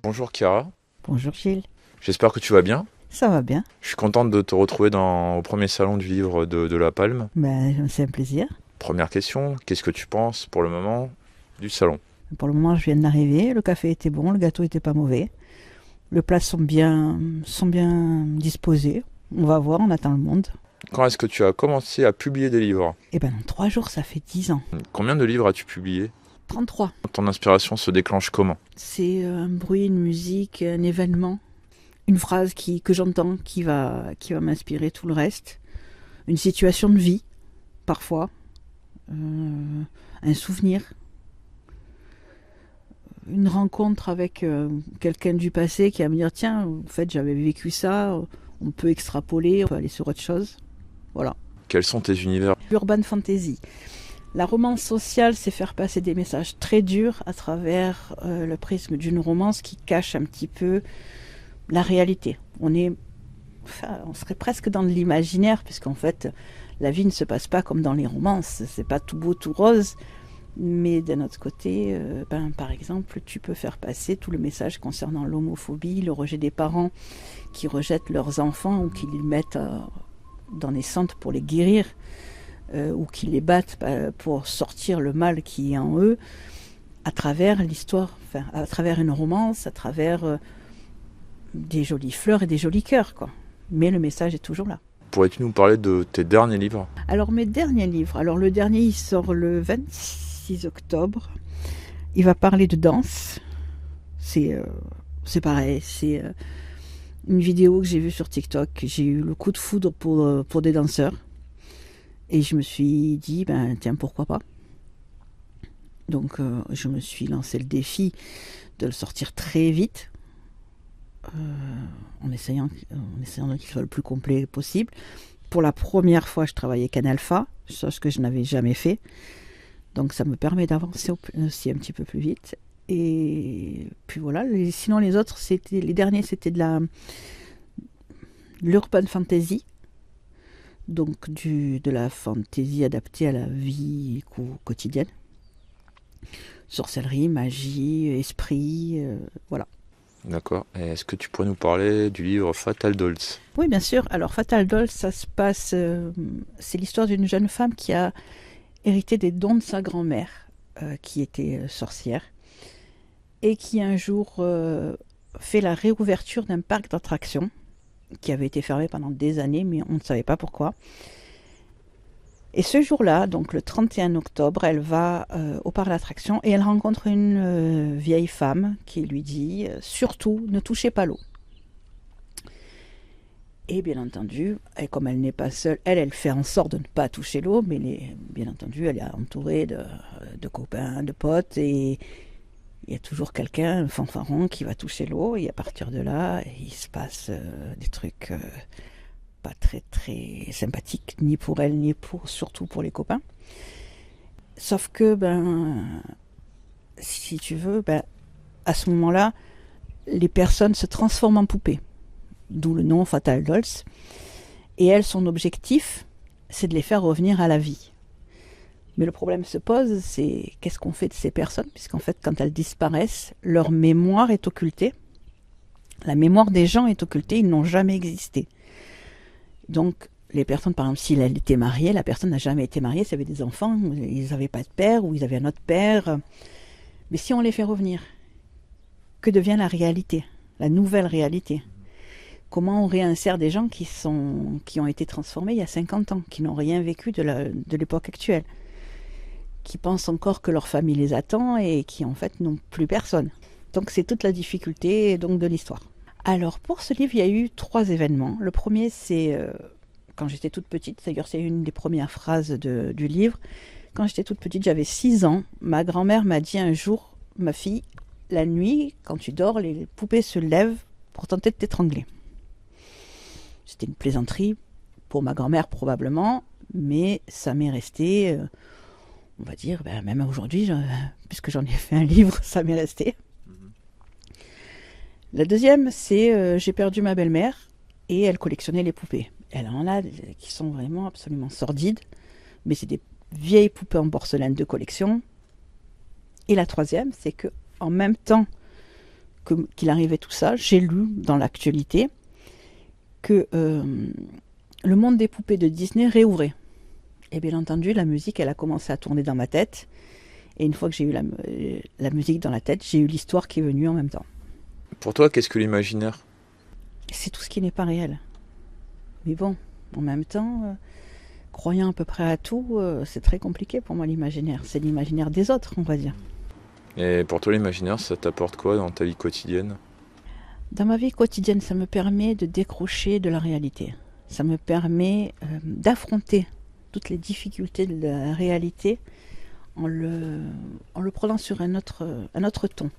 Bonjour Chiara, Bonjour Gilles, j'espère que tu vas bien. ça va bien? Je suis contente de te retrouver au premier salon du livre de La Palme. C'est un plaisir. Première question, qu'est-ce que tu penses pour le moment du salon? Pour le moment, je viens d'arriver, le café était bon, le gâteau était pas mauvais. Les plats sont bien disposés. On va voir, on attend le monde. Quand est-ce que tu as commencé à publier des livres? Et ben dans 3 jours, ça fait 10 ans. Combien de livres as-tu publié? 33. Ton inspiration se déclenche comment? C'est un bruit, une musique, un événement, une phrase que j'entends qui va m'inspirer tout le reste. Une situation de vie, parfois. Un souvenir. Une rencontre avec quelqu'un du passé qui va me dire tiens, en fait j'avais vécu ça, on peut extrapoler, on peut aller sur autre chose. Voilà. Quels sont tes univers? L'urban fantasy. La romance sociale, c'est faire passer des messages très durs à travers le prisme d'une romance qui cache un petit peu la réalité. On serait presque dans de l'imaginaire, puisqu'en fait, la vie ne se passe pas comme dans les romances. C'est pas tout beau, tout rose. Mais d'un autre côté, par exemple, tu peux faire passer tout le message concernant l'homophobie, le rejet des parents qui rejettent leurs enfants ou qui les mettent dans des centres pour les guérir, ou qui les battent pour sortir le mal qui est en eux, à travers l'histoire, à travers une romance, à travers des jolies fleurs et des jolis cœurs, quoi. Mais le message est toujours là. Pourrais-tu nous parler de tes derniers livres? Alors mes derniers livres, le dernier il sort le 26 octobre. Il va parler de danse. C'est pareil, c'est une vidéo que j'ai vue sur TikTok. J'ai eu le coup de foudre pour des danseurs. Et je me suis dit, tiens, pourquoi pas. Donc je me suis lancé le défi de le sortir très vite, en essayant qu'il soit le plus complet possible. Pour la première fois, je travaillais Canalpha, chose que je n'avais jamais fait. Donc ça me permet d'avancer aussi un petit peu plus vite. Et puis voilà, sinon les autres, les derniers, c'était de l'urban fantasy. Donc de la fantasy adaptée à la vie quotidienne. Sorcellerie, magie, esprit, voilà. D'accord. Et est-ce que tu pourrais nous parler du livre Fatal Dolls? Oui, bien sûr. Alors Fatal Dolls, ça se passe... c'est l'histoire d'une jeune femme qui a hérité des dons de sa grand-mère, qui était sorcière, et qui un jour fait la réouverture d'un parc d'attractions qui avait été fermé pendant des années, mais on ne savait pas pourquoi. Et ce jour-là, donc le 31 octobre, elle va au parc d'attractions et elle rencontre une vieille femme qui lui dit « Surtout, ne touchez pas l'eau ». Et bien entendu, comme elle n'est pas seule, elle fait en sorte de ne pas toucher l'eau, mais bien entendu, elle est entourée de copains, de potes, et il y a toujours quelqu'un, un fanfaron, qui va toucher l'eau, et à partir de là, il se passe des trucs pas très très sympathiques, ni pour elle, ni surtout pour les copains. Sauf que, si tu veux, à ce moment-là, les personnes se transforment en poupées. D'où le nom Fatal Dolls. Et elle, son objectif, c'est de les faire revenir à la vie. Mais le problème se pose, c'est qu'est-ce qu'on fait de ces personnes, puisqu'en fait, quand elles disparaissent, leur mémoire est occultée. La mémoire des gens est occultée, ils n'ont jamais existé. Donc, les personnes, par exemple, si elle était mariée, la personne n'a jamais été mariée, s'il y avait des enfants, ils n'avaient pas de père, ou ils avaient un autre père. Mais si on les fait revenir, que devient la réalité, la nouvelle réalité ? Comment on réinsère des gens qui ont été transformés il y a 50 ans, qui n'ont rien vécu de l'époque actuelle, qui pensent encore que leur famille les attend et qui en fait n'ont plus personne. Donc c'est toute la difficulté donc, de l'histoire. Alors pour ce livre, il y a eu 3 événements. Le premier, c'est quand j'étais toute petite, d'ailleurs c'est une des premières phrases du livre. Quand j'étais toute petite, j'avais 6 ans, ma grand-mère m'a dit un jour, ma fille, la nuit, quand tu dors, les poupées se lèvent pour tenter de t'étrangler. C'était une plaisanterie pour ma grand-mère probablement, mais ça m'est resté, on va dire, même aujourd'hui, puisque j'en ai fait un livre, ça m'est resté. La deuxième, c'est j'ai perdu ma belle-mère et elle collectionnait les poupées. Elle en a qui sont vraiment absolument sordides, mais c'est des vieilles poupées en porcelaine de collection. Et la troisième, c'est que en même temps qu'il arrivait tout ça, j'ai lu dans l'actualité que le monde des poupées de Disney réouvrait. Et bien entendu, la musique, elle a commencé à tourner dans ma tête. Et une fois que j'ai eu la musique dans la tête, j'ai eu l'histoire qui est venue en même temps. Pour toi, qu'est-ce que l'imaginaire? C'est tout ce qui n'est pas réel. Mais bon, en même temps, croyant à peu près à tout, c'est très compliqué pour moi l'imaginaire. C'est l'imaginaire des autres, on va dire. Et pour toi, l'imaginaire, ça t'apporte quoi dans ta vie quotidienne? Dans ma vie quotidienne, ça me permet de décrocher de la réalité. Ça me permet d'affronter toutes les difficultés de la réalité en le prenant sur un autre ton.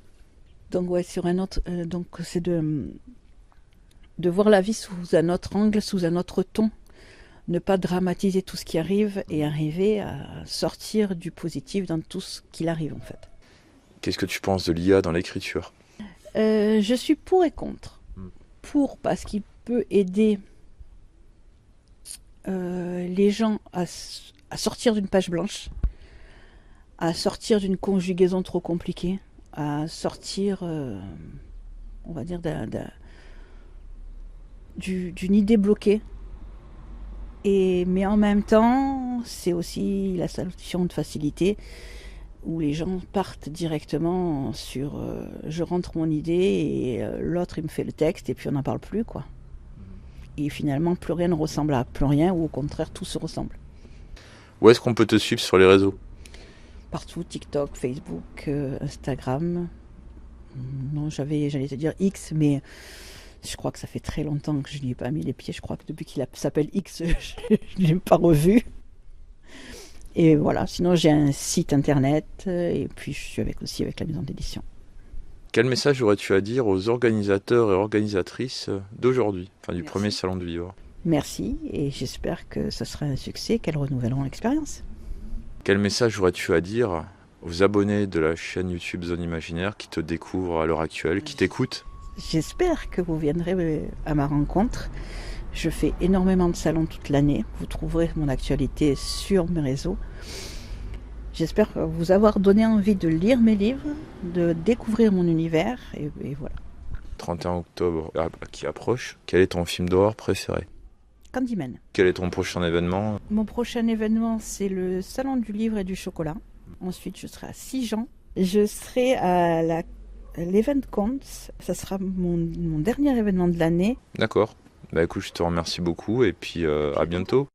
Donc ouais, sur un autre, donc c'est de voir la vie sous un autre angle, sous un autre ton, ne pas dramatiser tout ce qui arrive et arriver à sortir du positif dans tout ce qu'il arrive en fait. Qu'est-ce que tu penses de l'IA dans l'écriture? Je suis pour et contre. Pour parce qu'il peut aider les gens à sortir d'une page blanche, à sortir d'une conjugaison trop compliquée, à sortir, on va dire, d'une idée bloquée. Mais en même temps, c'est aussi la solution de facilité où les gens partent directement sur je rentre mon idée et l'autre il me fait le texte et puis on n'en parle plus quoi. Et finalement plus rien ne ressemble à plus rien ou au contraire tout se ressemble. Où est-ce qu'on peut te suivre sur les réseaux? Partout, TikTok, Facebook, Instagram. Non, j'allais te dire X, mais je crois que ça fait très longtemps que je n'y ai pas mis les pieds. Je crois que depuis qu'il s'appelle X, je ne l'ai pas revu. Et voilà, sinon j'ai un site internet et puis je suis aussi avec la maison d'édition. Quel message aurais-tu à dire aux organisateurs et organisatrices d'aujourd'hui, du premier salon du livre? Merci et j'espère que ce sera un succès, qu'elles renouvelleront l'expérience. Quel message aurais-tu à dire aux abonnés de la chaîne YouTube Zone Imaginaire qui te découvrent à l'heure actuelle, qui t'écoutent? J'espère que vous viendrez à ma rencontre. Je fais énormément de salons toute l'année. Vous trouverez mon actualité sur mes réseaux. J'espère vous avoir donné envie de lire mes livres, de découvrir mon univers. Et voilà. 31 octobre qui approche. Quel est ton film d'horreur préféré? Candyman. Quel est ton prochain événement? Mon prochain événement, c'est le Salon du Livre et du Chocolat. Ensuite, je serai à Sijan. Je serai à l'Event Cons. Ça sera mon dernier événement de l'année. D'accord. Écoute, je te remercie beaucoup et puis à bientôt.